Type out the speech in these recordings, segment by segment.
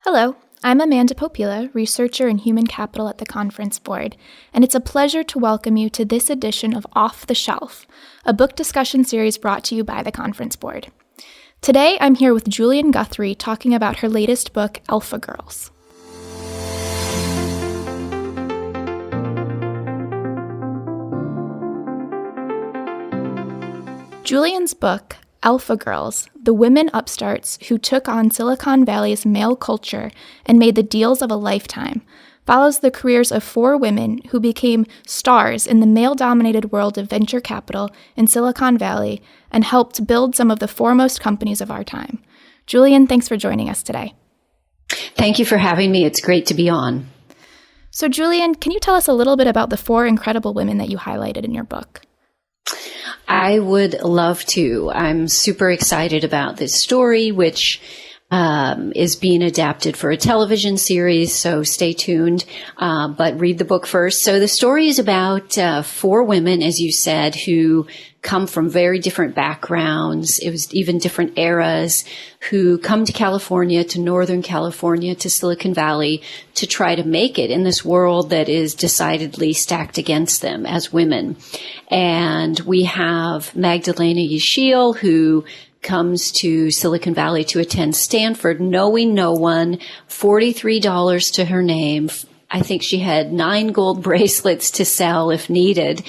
Hello, I'm Amanda Popila, researcher in human capital at the Conference Board, and it's a pleasure to welcome you to this edition of Off the Shelf, a book discussion series brought to you by the Conference Board. Today, I'm here with Julian Guthrie talking about her latest book, Alpha Girls. Julian's book, Alpha Girls, the women upstarts who took on Silicon Valley's male culture and made the deals of a lifetime, follows the careers of four women who became stars in the male-dominated world of venture capital in Silicon Valley and helped build some of the foremost companies of our time. Julian, thanks for joining us today. Thank you for having me. It's great to be on. So, Julian, can you tell us a little bit about the four incredible women that you highlighted in your book? I would love to. I'm super excited about this story, which is being adapted for a television series, so stay tuned, but read the book first. So the story is about four women, as you said, who come from very different backgrounds. It was even different eras, who come to California, to Northern California, to Silicon Valley to try to make it in this world that is decidedly stacked against them as women. And we have Magdalena Yeşil, who comes to Silicon Valley to attend Stanford, knowing no one, $43 to her name. I think she had 9 gold bracelets to sell if needed.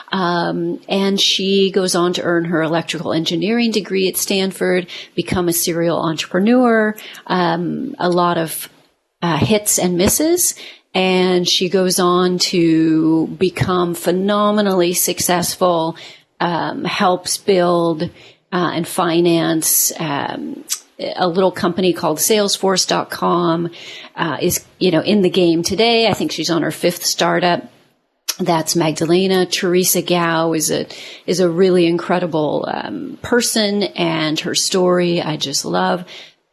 And she goes on to earn her electrical engineering degree at Stanford, become a serial entrepreneur, a lot of hits and misses. And she goes on to become phenomenally successful, helps build and finance a little company called Salesforce.com, is, in the game today. I think she's on her 5th startup. That's Magdalena. Theresa Gao is a really incredible person, and her story I just love.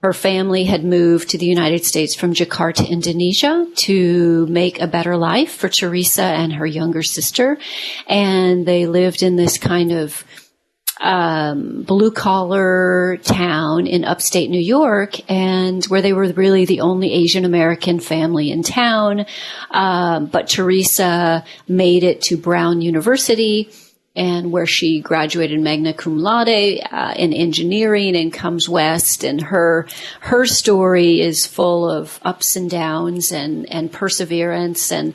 Her family had moved to the United States from Jakarta, Indonesia, to make a better life for Theresa and her younger sister. And they lived in this kind of blue-collar town in upstate New York, and where they were really the only Asian American family in town. But Theresa made it to Brown University, and where she graduated magna cum laude in engineering, and comes west. And her story is full of ups and downs and perseverance. And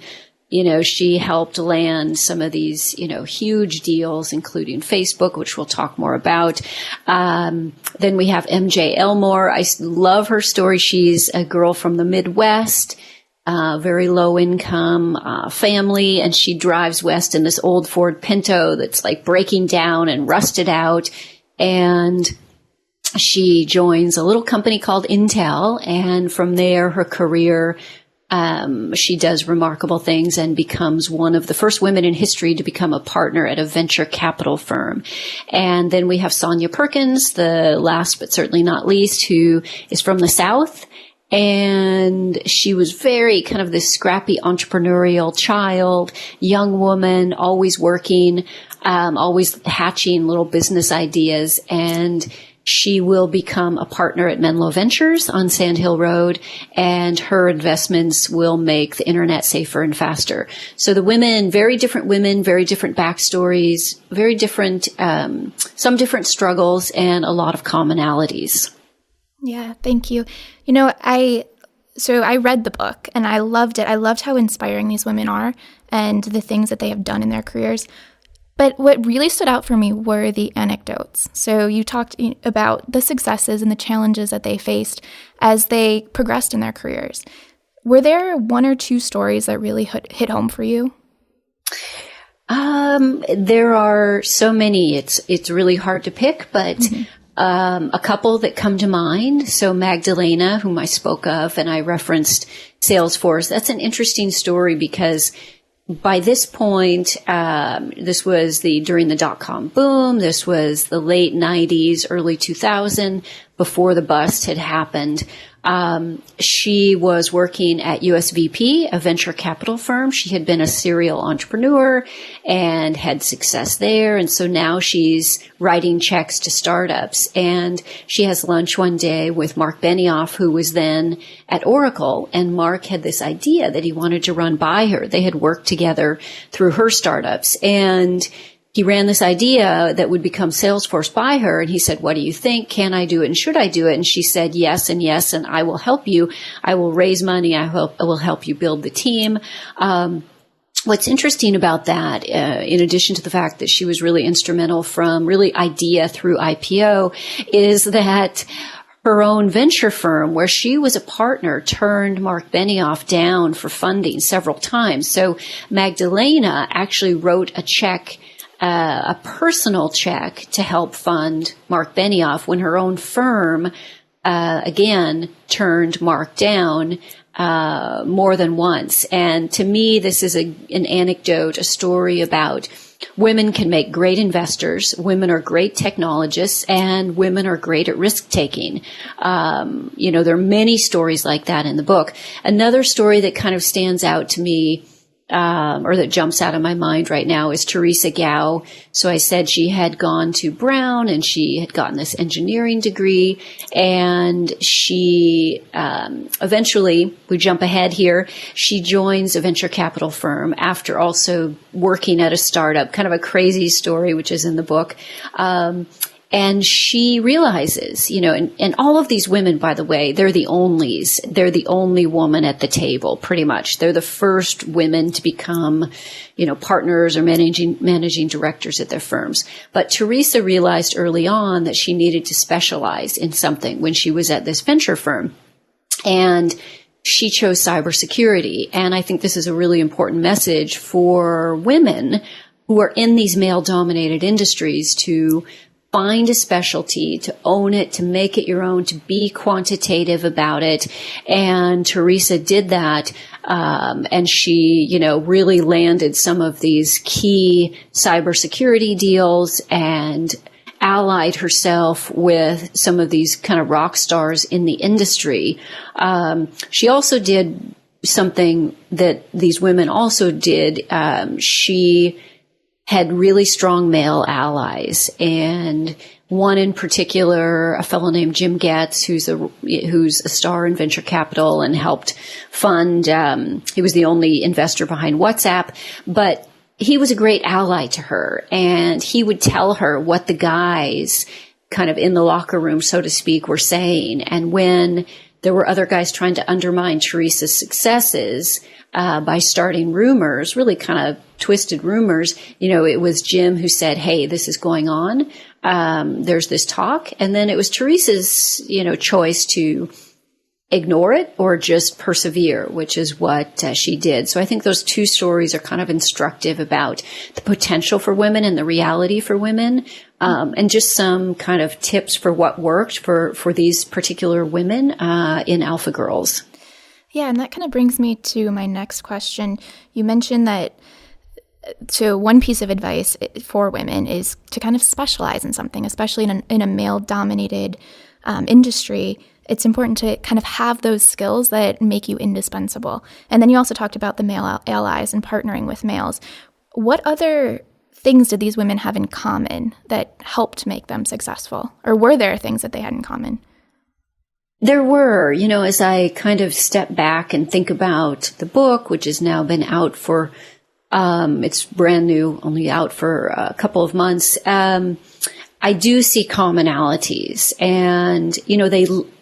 she helped land some of these, huge deals, including Facebook, which we'll talk more about. Then we have MJ Elmore. I love her story. She's a girl from the Midwest, very low income family, and she drives west in this old Ford Pinto that's like breaking down and rusted out. And she joins a little company called Intel, and from there her career, she does remarkable things and becomes one of the first women in history to become a partner at a venture capital firm. And then we have Theresa Perkins, the last but certainly not least, who is from the South. And she was very kind of this scrappy entrepreneurial child, young woman, always working, always hatching little business ideas. And she will become a partner at Menlo Ventures on Sand Hill Road, and her investments will make the internet safer and faster. So the women, very different backstories, very different, some different struggles, and a lot of commonalities. Yeah, thank you. I read the book and I loved it. I loved how inspiring these women are and the things that they have done in their careers. But what really stood out for me were the anecdotes. So you talked about the successes and the challenges that they faced as they progressed in their careers. Were there one or two stories that really hit home for you? There are so many. It's really hard to pick, but a couple that come to mind. So Magdalena, whom I spoke of, and I referenced Salesforce. That's an interesting story because by this point, this was during the dot-com boom. This was the late 90s, early 2000, before the bust had happened. She was working at USVP, a venture capital firm. She had been a serial entrepreneur and had success there. And so now she's writing checks to startups. And she has lunch one day with Mark Benioff, who was then at Oracle. And Mark had this idea that he wanted to run by her. They had worked together through her startups. And he ran this idea that would become Salesforce by her. And he said, what do you think? Can I do it? And should I do it? And she said, yes, and yes. And I will help you. I will raise money. I will help you build the team. What's interesting about that, in addition to the fact that she was really instrumental from really idea through IPO, is that her own venture firm, where she was a partner, turned Mark Benioff down for funding several times. So Magdalena actually wrote a check, a personal check, to help fund Mark Benioff when her own firm, again, turned Mark down more than once. And to me, this is an anecdote, a story about women can make great investors, women are great technologists, and women are great at risk taking. There are many stories like that in the book. Another story that kind of stands out to me, or that jumps out of my mind right now, is Theresa Gao. So I said she had gone to Brown and she had gotten this engineering degree, and she eventually, we jump ahead here, she joins a venture capital firm after also working at a startup, kind of a crazy story, which is in the book. And she realizes, and all of these women, by the way, they're the onlys. They're the only woman at the table, pretty much. They're the first women to become, partners or managing directors at their firms. But Theresa realized early on that she needed to specialize in something when she was at this venture firm. And she chose cybersecurity. And I think this is a really important message for women who are in these male-dominated industries to find a specialty, to own it, to make it your own, to be quantitative about it. And Theresa did that. And she, really landed some of these key cybersecurity deals and allied herself with some of these kind of rock stars in the industry. She also did something that these women also did. She had really strong male allies, and one in particular, a fellow named Jim Getz, who's a star in venture capital and helped fund. He was the only investor behind WhatsApp, but he was a great ally to her, and he would tell her what the guys kind of in the locker room, so to speak, were saying. And when there were other guys trying to undermine Theresa's successes by starting rumors, really kind of twisted rumors, it was Jim who said, hey, this is going on. There's this talk. And then it was Theresa's, choice to ignore it or just persevere, which is what she did. So I think those two stories are kind of instructive about the potential for women and the reality for women, and just some kind of tips for what worked for these particular women in Alpha Girls. Yeah, and that kind of brings me to my next question. You mentioned that, so one piece of advice for women is to kind of specialize in something, especially in a male-dominated industry. It's important to kind of have those skills that make you indispensable. And then you also talked about the male allies and partnering with males. What other things did these women have in common that helped make them successful? Or were there things that they had in common? There were, as I kind of step back and think about the book, which has now been out for, it's brand new, only out for a couple of months. I do see commonalities, and,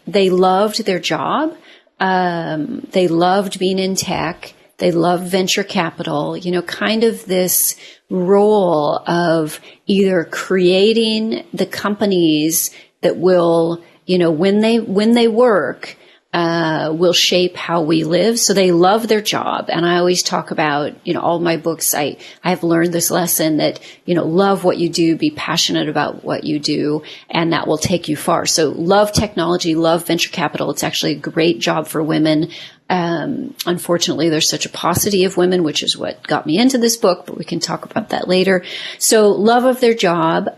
they loved their job. They loved being in tech. They loved venture capital, kind of this role of either creating the companies that will, when they work, will shape how we live. So they love their job. And I always talk about, all my books, I have learned this lesson that, love what you do, be passionate about what you do, and that will take you far. So love technology, love venture capital. It's actually a great job for women. Unfortunately, there's such a paucity of women, which is what got me into this book, but we can talk about that later. So love of their job,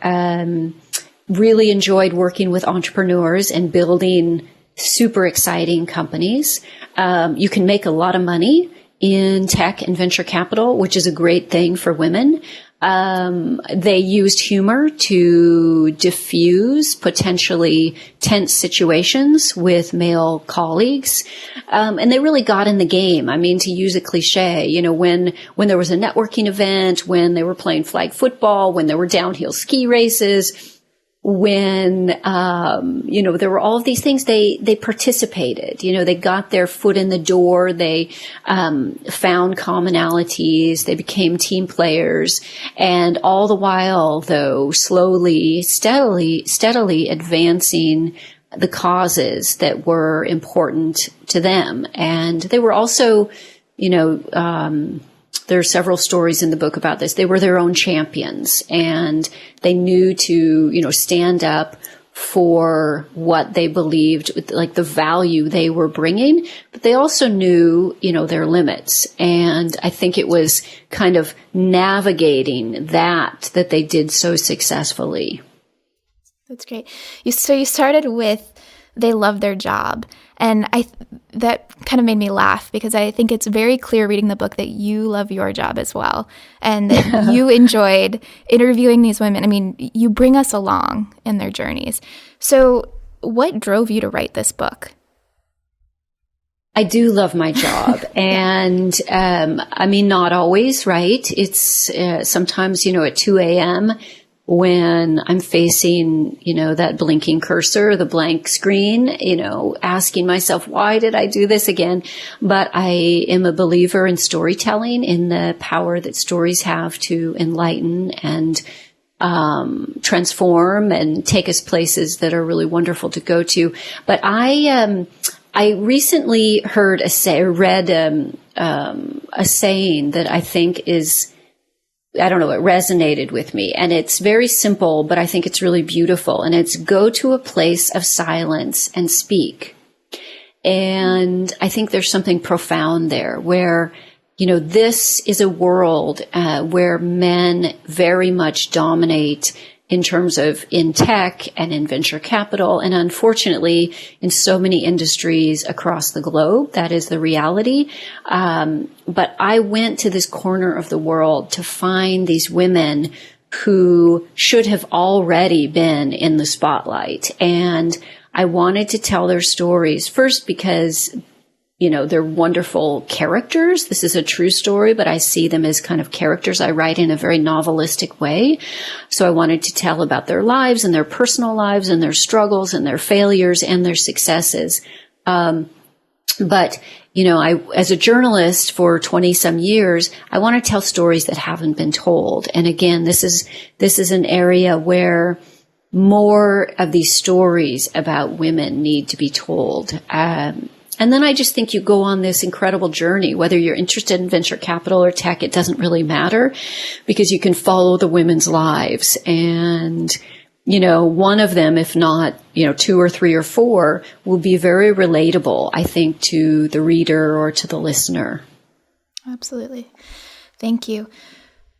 really enjoyed working with entrepreneurs and building super exciting companies. You can make a lot of money in tech and venture capital, which is a great thing for women. They used humor to diffuse potentially tense situations with male colleagues. And they really got in the game. I mean, to use a cliche, when there was a networking event, when they were playing flag football, when there were downhill ski races, when, there were all of these things, they participated, they got their foot in the door. They, found commonalities. They became team players. And all the while, though, slowly, steadily advancing the causes that were important to them. And they were also, there are several stories in the book about this. They were their own champions, and they knew to, stand up for what they believed, like the value they were bringing, but they also knew, their limits. And I think it was kind of navigating that they did so successfully. That's great. So you started with they love their job. And that kind of made me laugh because I think it's very clear reading the book that you love your job as well. And that you enjoyed interviewing these women. I mean, you bring us along in their journeys. So what drove you to write this book? I do love my job. And, not always, right? It's, sometimes, at 2 a.m., when I'm facing, that blinking cursor, the blank screen, asking myself, why did I do this again? But I am a believer in storytelling, in the power that stories have to enlighten and transform and take us places that are really wonderful to go to. But I recently read a saying that I think is, it resonated with me. And it's very simple, but I think it's really beautiful. And it's go to a place of silence and speak. And I think there's something profound there where, this is a world where men very much dominate in terms of in tech and in venture capital. And unfortunately, in so many industries across the globe, that is the reality. But I went to this corner of the world to find these women who should have already been in the spotlight. And I wanted to tell their stories first because they're wonderful characters. This is a true story, but I see them as kind of characters. I write in a very novelistic way. So I wanted to tell about their lives and their personal lives and their struggles and their failures and their successes. But as a journalist for 20 some years, I want to tell stories that haven't been told. And again, this is an area where more of these stories about women need to be told. And then I just think you go on this incredible journey, whether you're interested in venture capital or tech, it doesn't really matter because you can follow the women's lives. And, one of them, if not, 2 or 3 or 4 will be very relatable, I think, to the reader or to the listener. Absolutely. Thank you.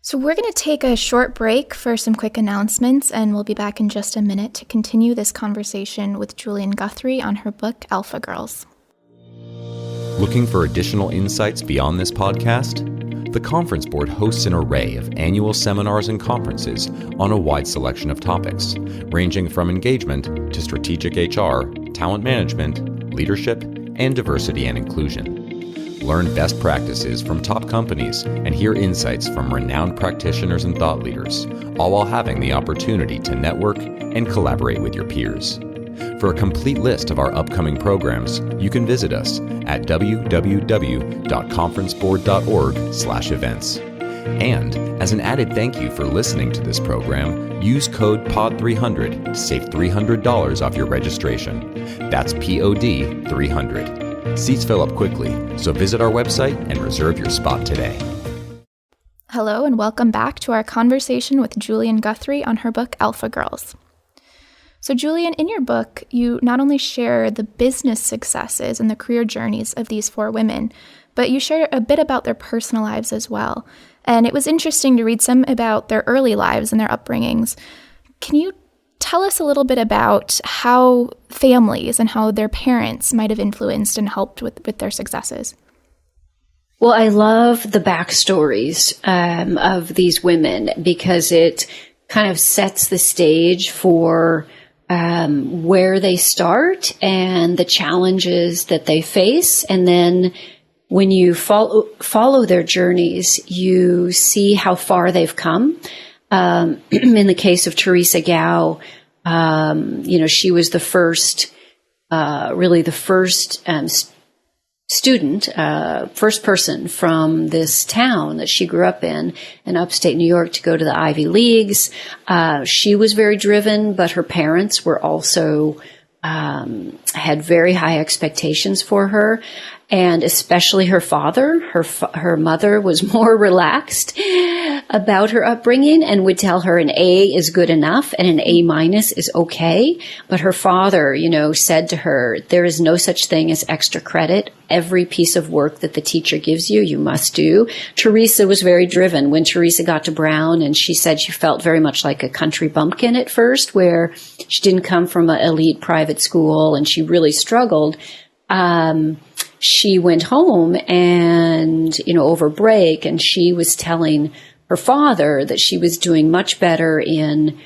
So we're going to take a short break for some quick announcements, and we'll be back in just a minute to continue this conversation with Julian Guthrie on her book, Alpha Girls. Looking for additional insights beyond this podcast? The Conference Board hosts an array of annual seminars and conferences on a wide selection of topics, ranging from engagement to strategic HR, talent management, leadership, and diversity and inclusion. Learn best practices from top companies and hear insights from renowned practitioners and thought leaders, all while having the opportunity to network and collaborate with your peers. For a complete list of our upcoming programs, you can visit us at www.conferenceboard.org/events. And as an added thank you for listening to this program, use code POD300 to save $300 off your registration. That's POD 300. Seats fill up quickly, so visit our website and reserve your spot today. Hello, and welcome back to our conversation with Julian Guthrie on her book, Alpha Girls. So Julian, in your book, you not only share the business successes and the career journeys of these 4 women, but you share a bit about their personal lives as well. And it was interesting to read some about their early lives and their upbringings. Can you tell us a little bit about how families and how their parents might have influenced and helped with their successes. Well, I love the backstories of these women because it kind of sets the stage for where they start and the challenges that they face. And then when you follow their journeys, you see how far they've come. In the case of Theresa Gao, she was the first, student, first person from this town that she grew up in upstate New York to go to the Ivy Leagues. She was very driven, but her parents were also had very high expectations for her. And especially her father, her mother was more relaxed about her upbringing and would tell her an A is good enough and an A- is okay. But her father, said to her, there is no such thing as extra credit. Every piece of work that the teacher gives you, you must do. Theresa was very driven. When Theresa got to Brown, and she said she felt very much like a country bumpkin at first, where she didn't come from an elite private school and she really struggled. She went home and, over break, and she was telling her father that she was doing much better in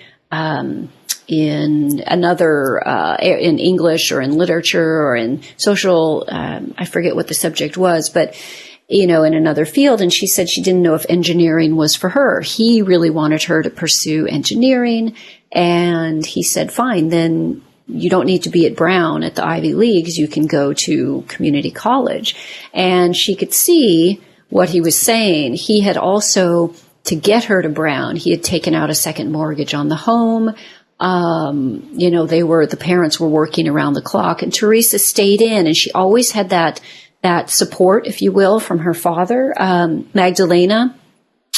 another, in English or in literature or in social, I forget what the subject was, but, in another field. And she said she didn't know if engineering was for her. He really wanted her to pursue engineering. And he said, fine, then you don't need to be at Brown at the Ivy Leagues. You can go to community college. And she could see what he was saying. He had also, to get her to Brown, he had taken out a second mortgage on the home. The parents were working around the clock, and Theresa stayed in, and she always had that support, if you will, from her father. Magdalena,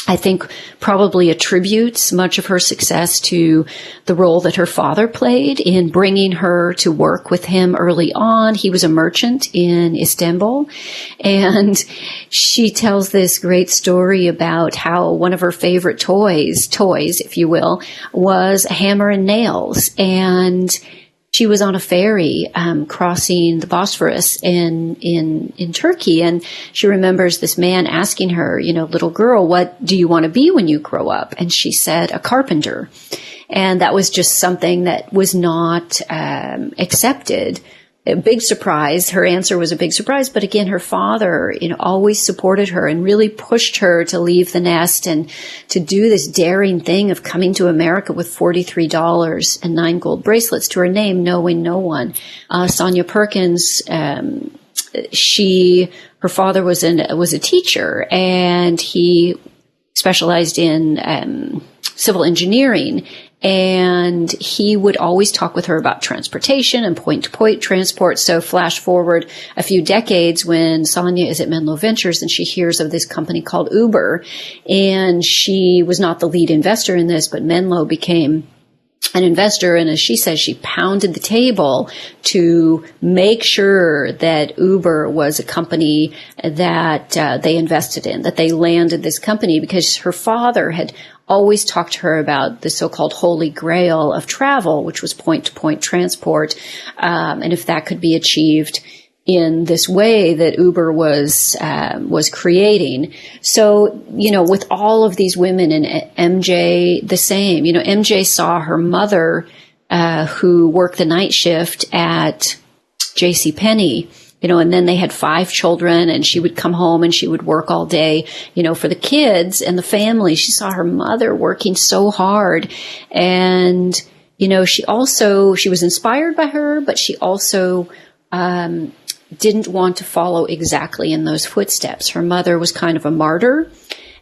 I think, probably attributes much of her success to the role that her father played in bringing her to work with him early on. He was a merchant in Istanbul, and she tells this great story about how one of her favorite toys, if you will, was a hammer and nails. And she was on a ferry crossing the Bosphorus in Turkey, and she remembers this man asking her, little girl, what do you want to be when you grow up? And she said, a carpenter. And that was just something that was not accepted. A big surprise. Her answer was a big surprise. But again, her father, always supported her and really pushed her to leave the nest and to do this daring thing of coming to America with $43 and 9 gold bracelets to her name, knowing no one. Sonia Perkins, her father was a teacher, and he specialized in civil engineering. And he would always talk with her about transportation and point-to-point transport. So flash forward a few decades when Sonia is at Menlo Ventures and she hears of this company called Uber. And she was not the lead investor in this, but Menlo became an investor. And as she says, she pounded the table to make sure that Uber was a company that they invested in, that they landed this company, because her father had always talked to her about the so-called holy grail of travel, which was point-to-point transport, and if that could be achieved in this way that Uber was creating. So, with all of these women, and MJ the same. MJ saw her mother, who worked the night shift at JCPenney, and then they had 5 children, and she would come home and she would work all day, for the kids and the family. She saw her mother working so hard. And, she was inspired by her, but she also, didn't want to follow exactly in those footsteps. Her mother was kind of a martyr,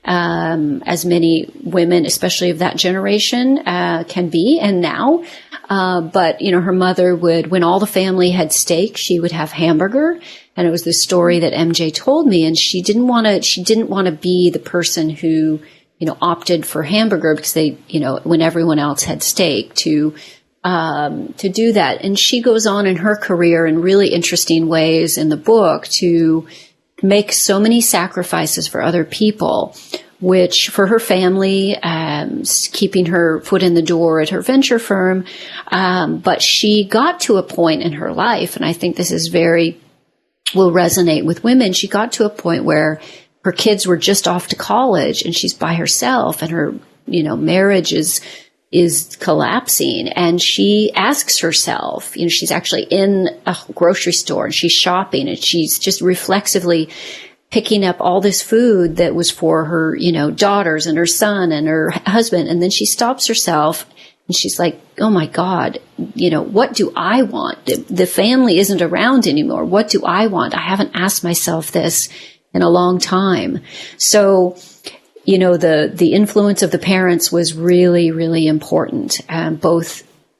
as many women, especially of that generation, can be, and now. But her mother would, when all the family had steak, she would have hamburger. And it was the story that MJ told me. And she didn't want to be the person who, opted for hamburger because they, when everyone else had steak, to do that. And she goes on in her career in really interesting ways in the book to make so many sacrifices for other people, which for her family, keeping her foot in the door at her venture firm. But she got to a point in her life, and I think this is will resonate with women. She got to a point where her kids were just off to college and she's by herself, and her, marriage is collapsing. And she asks herself, she's actually in a grocery store and she's shopping, and she's just reflexively picking up all this food that was for her, daughters and her son and her husband. And then she stops herself and she's like, oh my God, what do I want? The family isn't around anymore. What do I want? I haven't asked myself this in a long time. So, the influence of the parents was really, really important.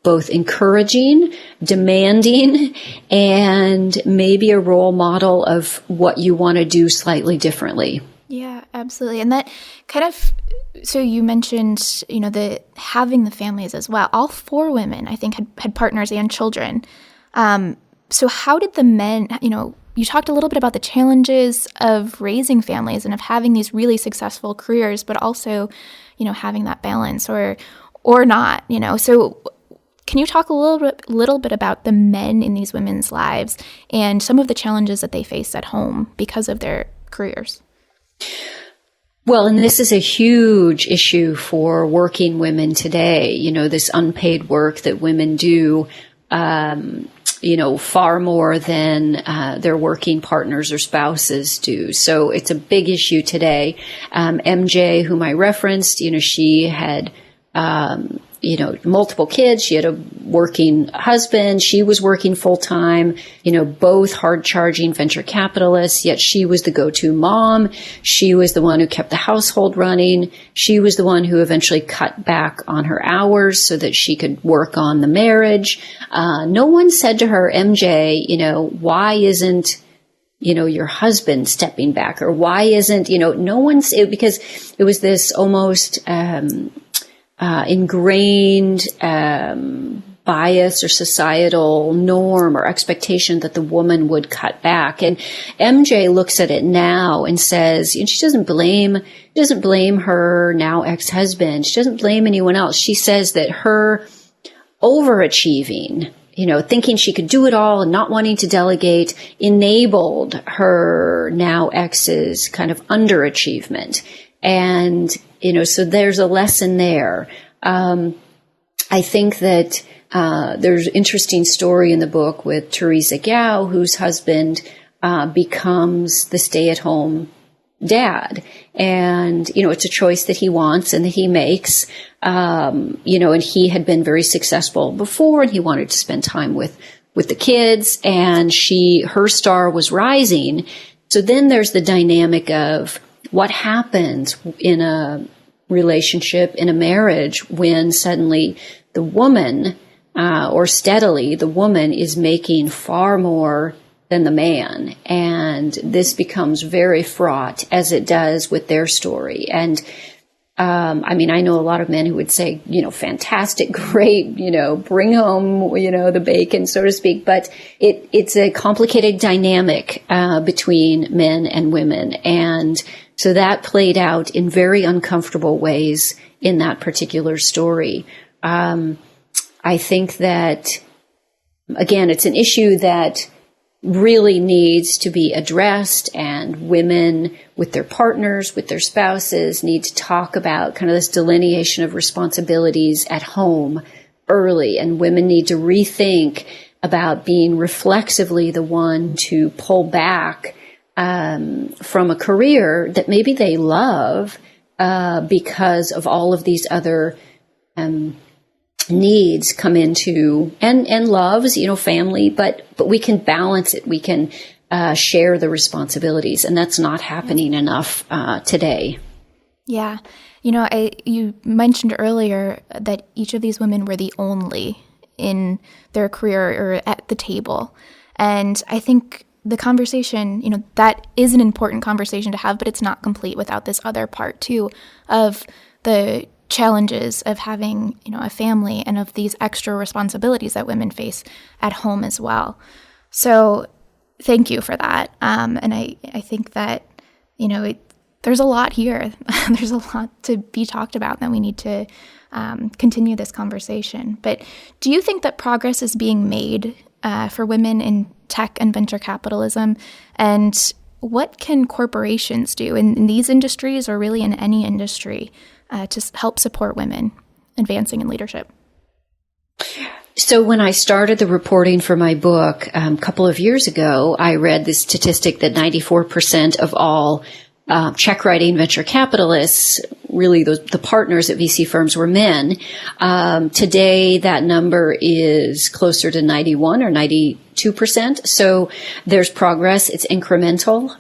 Both encouraging, demanding, and maybe a role model of what you want to do slightly differently. Yeah, absolutely. And that kind of, so you mentioned, the having the families as well. All 4 women, I think, had partners and children. So how did the men, you talked a little bit about the challenges of raising families and of having these really successful careers, but also, having that balance or not, So can you talk a little bit about the men in these women's lives and some of the challenges that they face at home because of their careers? Well, and this is a huge issue for working women today, this unpaid work that women do, far more than their working partners or spouses do. So it's a big issue today. MJ, whom I referenced, she had multiple kids. She had a working husband. She was working full time, both hard charging venture capitalists, yet she was the go-to mom. She was the one who kept the household running. She was the one who eventually cut back on her hours so that she could work on the marriage. No one said to her, MJ, why isn't your husband stepping back, or why isn't, no one's, because it was this almost, ingrained bias or societal norm or expectation that the woman would cut back. And MJ looks at it now and says, and she doesn't blame her now ex-husband. She doesn't blame anyone else. She says that her overachieving, thinking she could do it all and not wanting to delegate, enabled her now ex's kind of underachievement. And, so there's a lesson there. I think that there's an interesting story in the book with Theresa Gao, whose husband becomes the stay-at-home dad. And, it's a choice that he wants and that he makes, and he had been very successful before, and he wanted to spend time with the kids, and her star was rising. So then there's the dynamic of what happens in a relationship, in a marriage, when suddenly the woman, or steadily, the woman is making far more than the man. And this becomes very fraught, as it does with their story. And I know a lot of men who would say, fantastic, great, bring home, the bacon, so to speak. But it's a complicated dynamic between men and women. And so that played out in very uncomfortable ways in that particular story. I think that, again, it's an issue that really needs to be addressed, and women with their partners, with their spouses, need to talk about kind of this delineation of responsibilities at home early, and women need to rethink about being reflexively the one to pull back from a career that maybe they love because of all of these other needs come into, and loves, family, but we can balance it. We can share the responsibilities, and that's not happening enough today. Yeah. You mentioned earlier that each of these women were the only in their career or at the table. And I think the conversation, that is an important conversation to have, but it's not complete without this other part too of the challenges of having, a family and of these extra responsibilities that women face at home as well. So thank you for that. And I think that, there's a lot here. There's a lot to be talked about, and we need to continue this conversation. But do you think that progress is being made for women in tech and venture capitalism? And what can corporations do in these industries, or really in any industry, to help support women advancing in leadership? So when I started the reporting for my book a couple of years ago, I read the statistic that 94% of all check writing venture capitalists, really the partners at VC firms, were men. Today, that number is closer to 91 or 92%. So there's progress. It's incremental,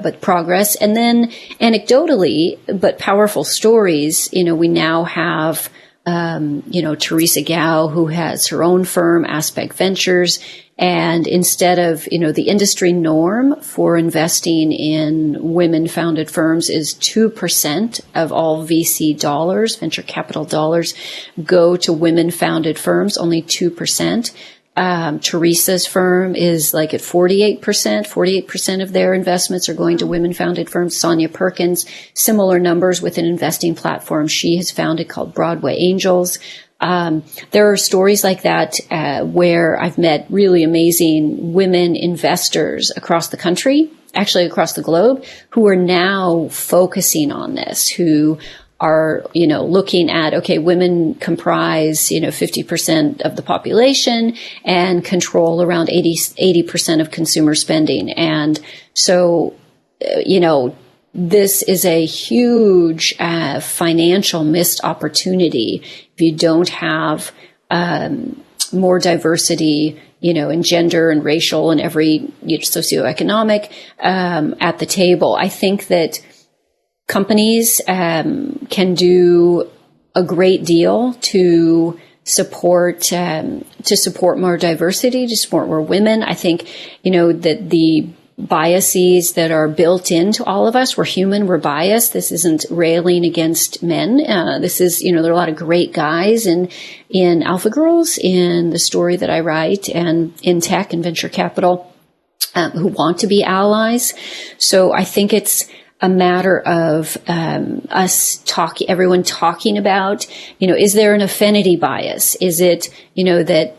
but progress. And then anecdotally, but powerful stories, we now have Theresa Gao, who has her own firm, Aspect Ventures. And instead of, the industry norm for investing in women-founded firms is 2% of all VC dollars, venture capital dollars, go to women-founded firms, only 2%. Theresa's firm is like at 48%. 48% of their investments are going to women-founded firms. Sonia Perkins, similar numbers with an investing platform she has founded called Broadway Angels. There are stories like that where I've met really amazing women investors across the country, actually across the globe, who are now focusing on this, who are, looking at, okay, women comprise, 50% of the population and control around 80% of consumer spending. And so, this is a huge financial missed opportunity if you don't have more diversity, in gender and racial and every socioeconomic at the table. I think that companies can do a great deal to support more diversity, to support more women. I think that the biases that are built into all of us, we're human, we're biased. This isn't railing against men. This is, there are a lot of great guys in Alpha Girls, in the story that I write, and in tech and venture capital who want to be allies. So I think it's a matter of everyone talking about, is there an affinity bias? Is it, that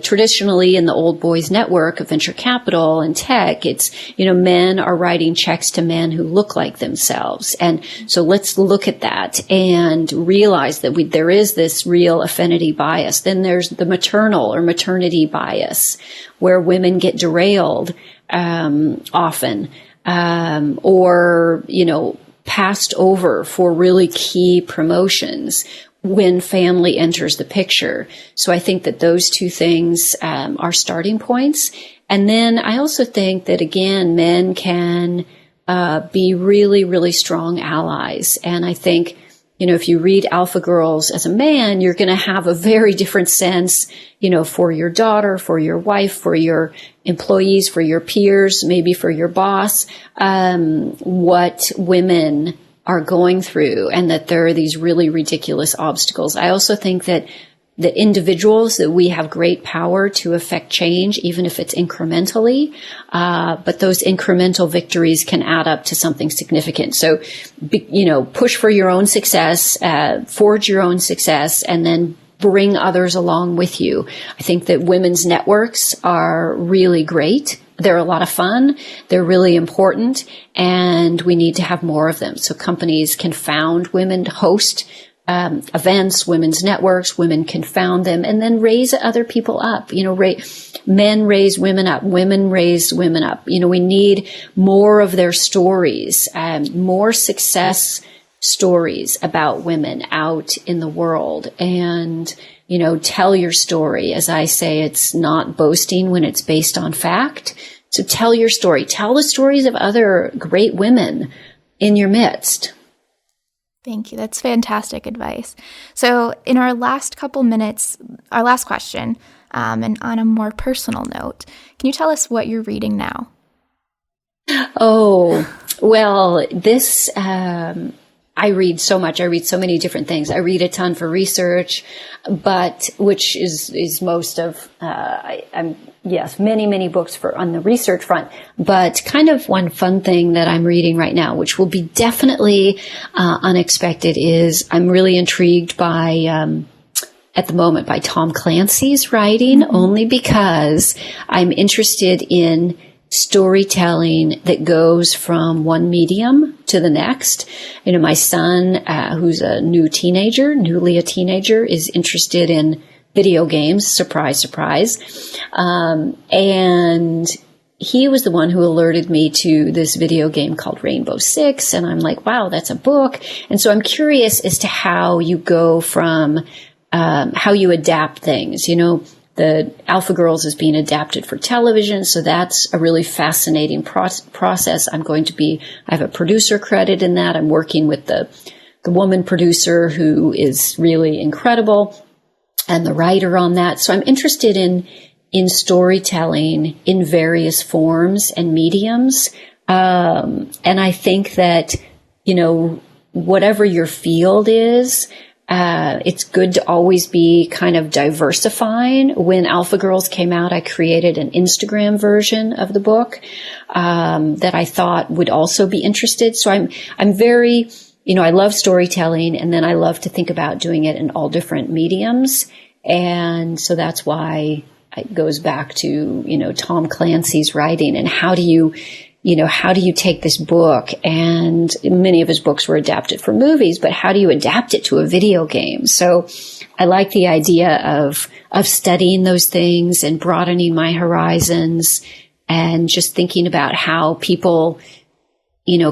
traditionally in the old boys network of venture capital and tech, it's, men are writing checks to men who look like themselves. And so let's look at that and realize that there is this real affinity bias. Then there's the maternal or maternity bias, where women get derailed, often, or, passed over for really key promotions when family enters the picture. So I think that those two things are starting points. And then I also think that, again, men can be really, really strong allies. And I think, if you read Alpha Girls as a man, you're going to have a very different sense, for your daughter, for your wife, for your employees, for your peers, maybe for your boss, what women are going through, and that there are these really ridiculous obstacles. I also think that individuals, that we have great power to affect change, even if it's incrementally, but those incremental victories can add up to something significant. So, push for your own success, forge your own success, and then bring others along with you. I think that women's networks are really great. They're a lot of fun. They're really important, and we need to have more of them. So companies can found women, host events, women's networks. Women can found them, and then raise other people up. Men raise women up. Women raise women up. We need more of their stories, more success stories about women out in the world. And tell your story. As I say, it's not boasting when it's based on fact. So tell your story. Tell the stories of other great women in your midst. Thank you. That's fantastic advice. So in our last couple minutes, our last question, and on a more personal note, can you tell us what you're reading now? Oh, well, this, I read so much. I read so many different things. I read a ton for research, but which is most of, many books on the research front. But kind of one fun thing that I'm reading right now, which will be definitely unexpected, is I'm really intrigued by, at the moment, by Tom Clancy's writing, only because I'm interested in storytelling that goes from one medium to the next. My son, who's newly a teenager, is interested in video games. Surprise, surprise. And he was the one who alerted me to this video game called Rainbow Six. And I'm like, wow, that's a book. And so I'm curious as to how you go from, how you adapt things. The Alpha Girls is being adapted for television, so that's a really fascinating process. I have a producer credit in that. I'm working with the woman producer who is really incredible, and the writer on that. So I'm interested in storytelling in various forms and mediums. And I think that, whatever your field is, it's good to always be kind of diversifying. When Alpha Girls came out, I created an Instagram version of the book, that I thought would also be interested. So I'm very, I love storytelling, and then I love to think about doing it in all different mediums. And so that's why it goes back to, Tom Clancy's writing, and how do you take this book, and many of his books were adapted for movies, but how do you adapt it to a video game? So I like the idea of studying those things and broadening my horizons, and just thinking about how people,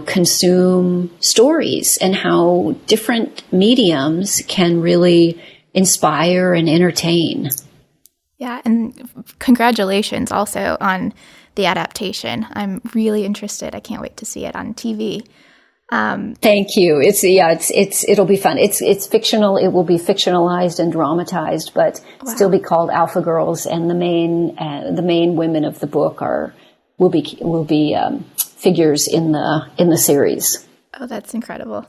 consume stories, and how different mediums can really inspire and entertain. Yeah, and congratulations also on the adaptation. I'm really interested. I can't wait to see it on TV. Thank you. It'll be fun. It's fictional. It will be fictionalized and dramatized, but still be called Alpha Girls. And the main women of the book will be figures in the series. Oh, that's incredible.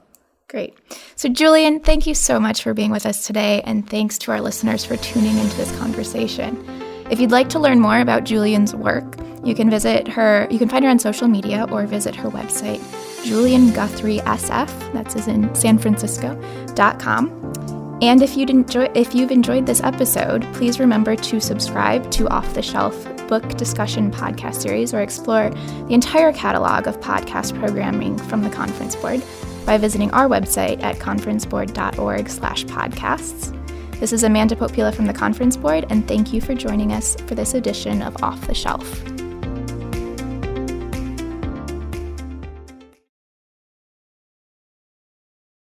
Great. So Julian, thank you so much for being with us today, and thanks to our listeners for tuning into this conversation. If you'd like to learn more about Julian's work, you can find her on social media or visit her website, Julian Guthrie SF, that's as in San Francisco.com. And if you've enjoyed this episode, please remember to subscribe to Off the Shelf book discussion podcast series, or explore the entire catalog of podcast programming from the Conference Board by visiting our website at conferenceboard.org/podcasts. This is Amanda Popila from the Conference Board, and thank you for joining us for this edition of Off the Shelf.